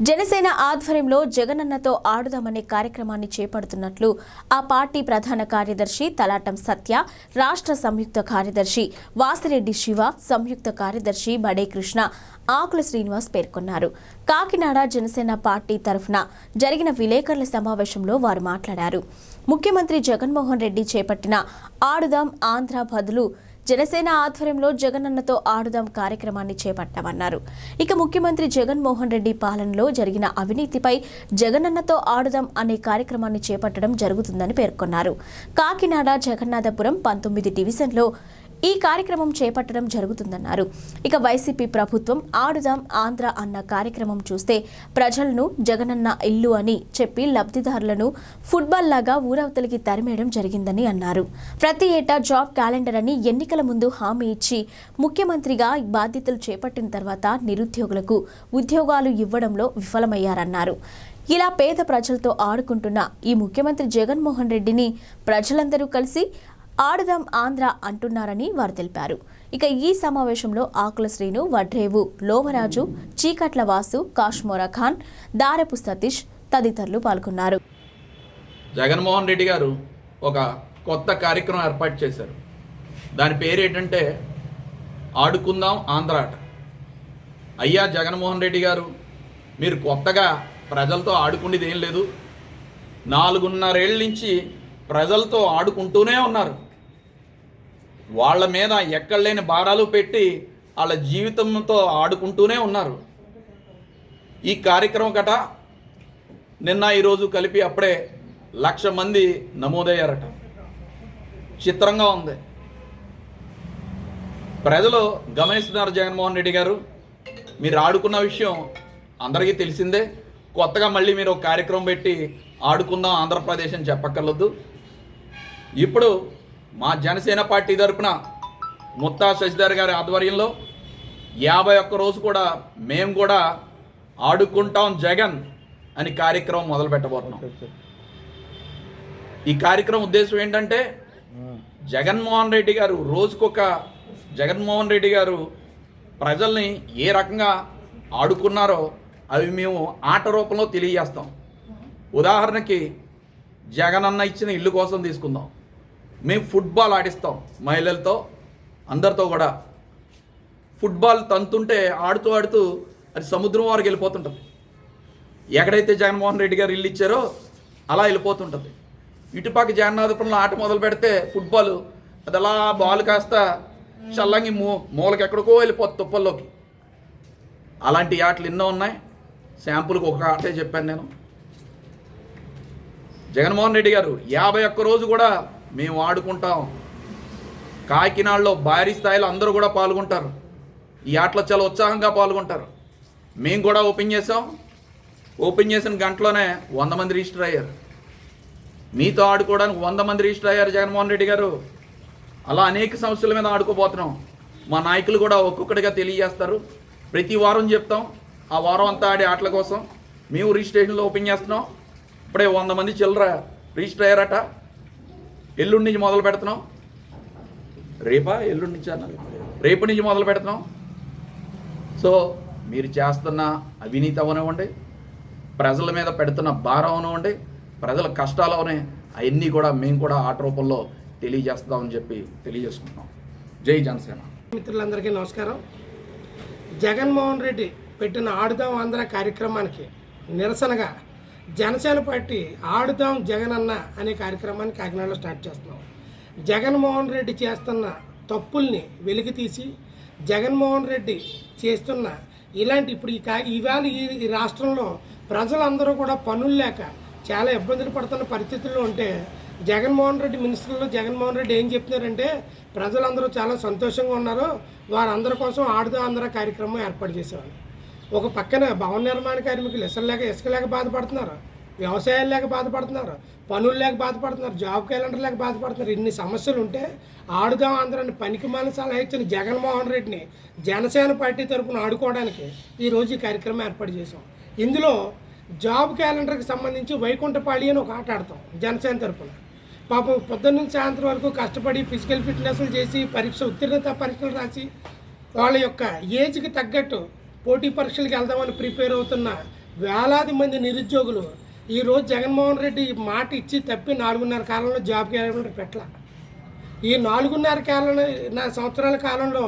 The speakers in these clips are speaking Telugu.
జనసేన ఆధ్వర్యంలో జగనన్నతో ఆడుదామనే కార్యక్రమాన్ని చేపడుతున్నట్లు ఆ పార్టీ ప్రధాన కార్యదర్శి తలాటం సత్య, రాష్ట్ర సంయుక్త కార్యదర్శి వాసిరెడ్డి శివ, సంయుక్త కార్యదర్శి బడే కృష్ణ, ఆకుల శ్రీనివాస్ పేర్కొన్నారు. కాకినాడ జనసేన పార్టీ తరఫున జరిగిన విలేకరుల సమావేశంలో వారు మాట్లాడారు. ముఖ్యమంత్రి జగన్మోహన్ రెడ్డి చేపట్టిన ఆడుదాం ఆంధ్ర బదులు జనసేన ఆధ్వర్యంలో జగనన్నతో ఆడుదాం కార్యక్రమాన్ని చేపట్టామన్నారు. ఇక ముఖ్యమంత్రి జగన్మోహన్ రెడ్డి పాలనలో జరిగిన అవినీతిపై జగనన్నతో ఆడుదాం అనే కార్యక్రమాన్ని చేపట్టడం జరుగుతుందని పేర్కొన్నారు. కాకినాడ జగన్నాథపురం 19 డివిజన్లో ఈ కార్యక్రమం చేపట్టడం జరుగుతుందన్నారు. ఇక వైసీపీ ప్రభుత్వం ఆడుదాం ఆంధ్ర అన్న కార్యక్రమం చూస్తే ప్రజలను జగనన్న ఇల్లు అని చెప్పి లబ్ధిదారులను ఫుట్బాల్ లాగా ఊరవతలికి తరిమేయడం జరిగిందని అన్నారు. ప్రతి ఏటా జాబ్ క్యాలెండర్ అని ఎన్నికల ముందు హామీ ఇచ్చి ముఖ్యమంత్రిగా బాధ్యతలు చేపట్టిన తర్వాత నిరుద్యోగులకు ఉద్యోగాలు ఇవ్వడంలో విఫలమయ్యారన్నారు. ఇలా పేద ప్రజలతో ఆడుకుంటున్న ఈ ముఖ్యమంత్రి జగన్మోహన్ రెడ్డిని ప్రజలందరూ కలిసి ఆడుదాం ఆంధ్ర అంటున్నారని వారు తెలిపారు. ఇక ఈ సమావేశంలో ఆకుల శ్రీను, వడ్రేవు లోవరాజు, చీకట్ల వాసు, కాశ్మోరా ఖాన్, దారపు సతీష్ తదితరులు పాల్గొన్నారు. జగన్మోహన్ రెడ్డి గారు ఒక కొత్త కార్యక్రమం ఏర్పాటు చేశారు. దాని పేరు ఏంటంటే ఆడుకుందాం ఆంధ్ర ఆట. అయ్యా జగన్మోహన్ రెడ్డి గారు, మీరు కొత్తగా ప్రజలతో ఆడుకునేది ఏం లేదు. 4.5 ఏళ్ళ నుంచి ప్రజలతో ఆడుకుంటూనే ఉన్నారు. వాళ్ళ మీద ఎక్కడలేని భారాలు పెట్టి వాళ్ళ జీవితంతో ఆడుకుంటూనే ఉన్నారు. ఈ కార్యక్రమం గట నిన్న ఈరోజు కలిపి అప్పుడే 1,00,000 మంది నమోదయ్యారట. చిత్రంగా ఉంది. ప్రజలు గమనిస్తున్నారు. జగన్మోహన్ రెడ్డి గారు, మీరు ఆడుకున్న విషయం అందరికీ తెలిసిందే. కొత్తగా మళ్ళీ మీరు ఒక కార్యక్రమం పెట్టి ఆడుకుందాం ఆంధ్రప్రదేశ్ అని చెప్పక్కర్లేదు. ఇప్పుడు మా జనసేన పార్టీ తరపున ముత్తా శశిధర్ గారి ఆధ్వర్యంలో 51 రోజు కూడా మేము కూడా ఆడుకుంటాం జగన్ అని కార్యక్రమం మొదలు పెట్టబోతున్నాం. ఈ కార్యక్రమం ఉద్దేశం ఏంటంటే జగన్మోహన్ రెడ్డి గారు ప్రజల్ని ఏ రకంగా ఆడుకున్నారో అవి మేము ఆట రూపంలో తెలియజేస్తాం. ఉదాహరణకి జగనన్న ఇచ్చిన ఇల్లు కోసం తీసుకుందాం. మేము ఫుట్బాల్ ఆడిస్తాం మహిళలతో, అందరితో కూడా. ఫుట్బాల్ తంతుంటే ఆడుతూ ఆడుతూ అది సముద్రం వరకు వెళ్ళిపోతుంటుంది. ఎక్కడైతే జగన్మోహన్ రెడ్డి గారు ఇల్లు ఇచ్చారో అలా వెళ్ళిపోతుంటుంది. ఇటుపక్క జగన్నాథపురంలో ఆట మొదలు పెడితే ఫుట్బాల్ అది అలా బాల్ కాస్త చల్లంగి మూలకి ఎక్కడికో వెళ్ళిపోతుంది తుప్పల్లోకి. అలాంటి ఆటలు ఎన్నో ఉన్నాయి. శాంపుల్కి ఒక ఆటే చెప్పాను నేను. జగన్మోహన్ రెడ్డి గారు 51 రోజు కూడా మేము ఆడుకుంటాం. కాకినాడలో భారీ స్థాయిలో అందరూ కూడా పాల్గొంటారు. ఈ ఆటలో చాలా ఉత్సాహంగా పాల్గొంటారు. మేము కూడా ఓపెన్ చేసాం. ఓపెన్ చేసిన గంటలోనే 100 మంది రిజిస్టర్ అయ్యారు. మీతో ఆడుకోవడానికి 100 మంది రిజిస్టర్ అయ్యారు జగన్మోహన్ రెడ్డి గారు. అలా అనేక సమస్యల మీద ఆడుకోబోతున్నాం. మా నాయకులు కూడా ఒక్కొక్కటిగా తెలియజేస్తారు. ప్రతి వారం చెప్తాం. ఆ వారం అంతా ఆడే ఆటల కోసం మేము రిజిస్ట్రేషన్లో ఓపెన్ చేస్తున్నాం. ఇప్పుడే 100 మంది చిల్లర రిజిస్టర్ అయ్యారట. ఎల్లుండి నుంచి మొదలు పెడుతున్నాం. ఎల్లుండి నుంచి రేపు నుంచి మొదలు పెడుతున్నాం. సో మీరు చేస్తున్న అవినీతి అవనివ్వండి, ప్రజల మీద పెడుతున్న భారం అవనివ్వండి, ప్రజల కష్టాలు అవనే అవన్నీ కూడా మేము కూడా ఆట రూపంలో తెలియజేస్తామని చెప్పి తెలియజేసుకుంటున్నాం. జై జనసేన. మిత్రులందరికీ నమస్కారం. జగన్మోహన్ రెడ్డి పెట్టిన ఆడుదాం ఆంధ్ర కార్యక్రమానికి నిరసనగా జనసేన పార్టీ ఆడుదాం జగనన్న అనే కార్యక్రమాన్ని కాకినాడలో స్టార్ట్ చేస్తున్నాం. జగన్మోహన్ రెడ్డి చేస్తున్న తప్పుల్ని వెలికి తీసి జగన్మోహన్ రెడ్డి చేస్తున్న ఇలాంటి ఇప్పుడు ఇవాళ ఈ రాష్ట్రంలో ప్రజలందరూ కూడా పనులు లేక చాలా ఇబ్బందులు పడుతున్న పరిస్థితుల్లో ఉంటే జగన్మోహన్ రెడ్డి మినిస్టర్లు జగన్మోహన్ రెడ్డి ఏం చెప్తున్నారంటే ప్రజలందరూ చాలా సంతోషంగా ఉన్నారు, వారందరి కోసం ఆడుదాం ఆంధ్ర కార్యక్రమం ఏర్పాటు చేసేవాళ్ళు. ఒక పక్కన భవన నిర్మాణ కార్మికులు ఇసుక లేక బాధపడుతున్నారు, వ్యవసాయాలు లేక బాధపడుతున్నారు, పనులు లేక బాధపడుతున్నారు, జాబ్ క్యాలెండర్ లేక బాధపడుతున్నారు. ఇన్ని సమస్యలు ఉంటే ఆడుదాం ఆంధ్రాన్ని పనికిమాలిన సలహా ఇచ్చిన జగన్మోహన్ రెడ్డిని జనసేన పార్టీ తరఫున ఆడుకోవడానికి ఈరోజు ఈ కార్యక్రమం ఏర్పాటు చేసాం. ఇందులో జాబ్ క్యాలెండర్కి సంబంధించి వైకుంఠపాళి అని ఒక ఆట ఆడతాం జనసేన తరఫున. పాపం పొద్దున్న నుంచి సాయంత్రం వరకు కష్టపడి ఫిజికల్ ఫిట్నెస్లు చేసి ఉత్తీర్ణత పరీక్షలు రాసి వాళ్ళ యొక్క ఏజ్కి తగ్గట్టు పోటీ పరీక్షలకు వెళ్దామని ప్రిపేర్ అవుతున్న వేలాది మంది నిరుద్యోగులు ఈరోజు జగన్మోహన్ రెడ్డి మాట ఇచ్చి తప్పి 4.5 కాలంలో జాబ్ క్యాలెండర్ పెట్టల. ఈ 4.5 సంవత్సరాల కాలంలో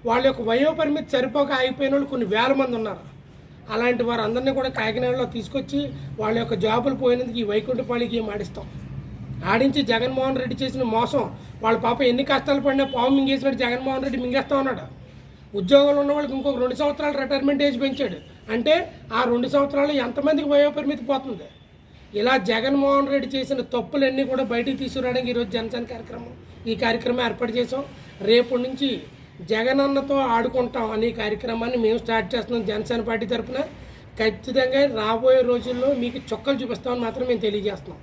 వాళ్ళ యొక్క వయోపరిమితి సరిపోక అయిపోయిన వాళ్ళు కొన్ని వేల మంది ఉన్నారు. అలాంటి వారందరినీ కూడా కాకినాడలో తీసుకొచ్చి వాళ్ళ యొక్క జాబులు పోయినందుకు ఈ వైకుంఠపాళికి గేమ్ ఆడిస్తాం. ఆడించి జగన్మోహన్ రెడ్డి చేసిన మోసం, వాళ్ళ పాప ఎన్ని కష్టాలు పడినా పాము మింగేసినట్టు జగన్మోహన్ రెడ్డి మింగేస్తా ఉన్నాడు. ఉద్యోగంలో ఉన్న వాళ్ళకి ఇంకొక 2 సంవత్సరాలు రిటైర్మెంట్ ఏజ్ పెంచాడు. అంటే ఆ 2 సంవత్సరాలు ఎంతమందికి వయోపరిమితి పోతుంది? ఇలా జగన్మోహన్ రెడ్డి చేసిన తప్పులన్నీ కూడా బయటికి తీసుకురావడానికి ఈరోజు జనసేన ఈ కార్యక్రమం ఏర్పాటు చేసాం. రేపటి నుంచి జగనన్నతో ఆడుకుంటాం అనే కార్యక్రమాన్ని మేము స్టార్ట్ చేస్తున్నాం జనసేన పార్టీ తరఫున. ఖచ్చితంగా రాబోయే రోజుల్లో మీకు చుక్కలు చూపిస్తామని మాత్రం మేము తెలియజేస్తున్నాం.